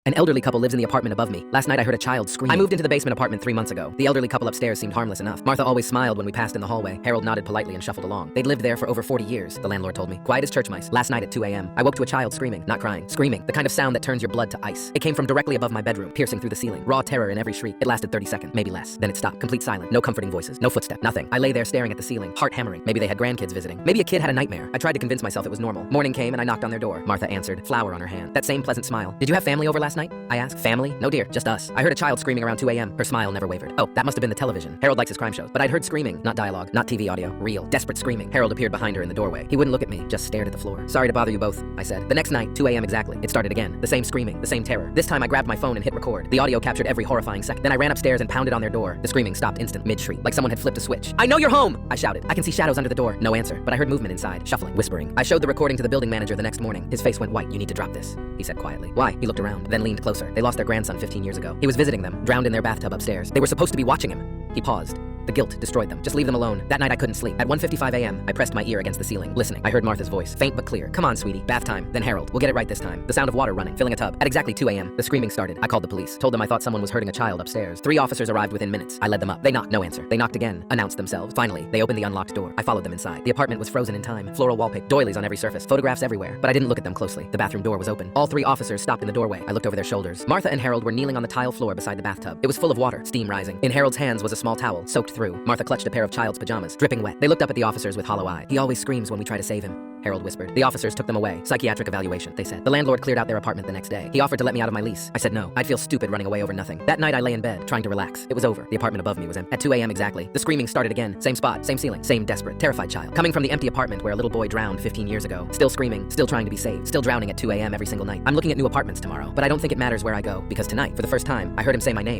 An elderly couple lives in the apartment above me. Last night I heard a child scream. I moved into the basement apartment 3 months ago. The elderly couple upstairs seemed harmless enough. Martha always smiled when we passed in the hallway. Harold nodded politely and shuffled along. They'd lived there for over 40 years, the landlord told me. Quiet as church mice. Last night at 2 a.m., I woke to a child screaming, not crying. Screaming, the kind of sound that turns your blood to ice. It came from directly above my bedroom, piercing through the ceiling. Raw terror in every shriek. It lasted 30 seconds, maybe less. Then it stopped. Complete silence. No comforting voices. No footstep. Nothing. I lay there staring at the ceiling, heart hammering. Maybe they had grandkids visiting. Maybe a kid had a nightmare. I tried to convince myself it was normal. Morning came and I knocked on their door. Martha answered, flower on her hand. That same pleasant smile. Did you have family over last night? I asked. Family? No dear, just us. I heard a child screaming around 2 a.m. Her smile never wavered. Oh, that must have been the television. Harold likes his crime shows. But I'd heard screaming, not dialogue, not TV audio. Real, desperate screaming. Harold appeared behind her in the doorway. He wouldn't look at me, just stared at the floor. Sorry to bother you both, I said. The next night, 2 a.m. exactly. It started again. The same screaming, the same terror. This time I grabbed my phone and hit record. The audio captured every horrifying second. Then I ran upstairs and pounded on their door. The screaming stopped instant, mid-shriek, like someone had flipped a switch. I know you're home! I shouted. I can see shadows under the door. No answer, but I heard movement inside, shuffling, whispering. I showed the recording to the building manager the next morning. His face went white. You need to drop this, he said quietly. Why? He looked around, then leaned closer. They lost their grandson 15 years ago. He was visiting them, drowned in their bathtub upstairs. They were supposed to be watching him. He paused. The guilt destroyed them. Just leave them alone. That night I couldn't sleep. At 1:55 a.m., I pressed my ear against the ceiling, listening. I heard Martha's voice, faint but clear. Come on, sweetie. Bath time. Then Harold. We'll get it right this time. The sound of water running, filling a tub. At exactly 2 a.m., the screaming started. I called the police. Told them I thought someone was hurting a child upstairs. 3 officers arrived within minutes. I led them up. They knocked. No answer. They knocked again. Announced themselves. Finally, they opened the unlocked door. I followed them inside. The apartment was frozen in time. Floral wallpaper. Doilies on every surface. Photographs everywhere. But I didn't look at them closely. The bathroom door was open. All 3 officers stopped in the doorway. I looked over their shoulders. Martha and Harold were kneeling on the tile floor beside the bathtub. It was full of water, steam rising. In Harold's hands was a small towel, soaked through. Martha clutched a pair of child's pajamas, dripping wet. They looked up at the officers with hollow eyes. He always screams when we try to save him, Harold whispered. The officers took them away. Psychiatric evaluation, they said. The landlord cleared out their apartment the next day. He offered to let me out of my lease. I said no. I'd feel stupid running away over nothing. That night I lay in bed, trying to relax. It was over. The apartment above me was empty. At 2 a.m. exactly, the screaming started again. Same spot, same ceiling, same desperate, terrified child. Coming from the empty apartment where a little boy drowned 15 years ago. Still screaming, still trying to be saved, still drowning at 2 a.m. every single night. I'm looking at new apartments tomorrow, but I don't think it matters where I go, because tonight, for the first time, I heard him say my name.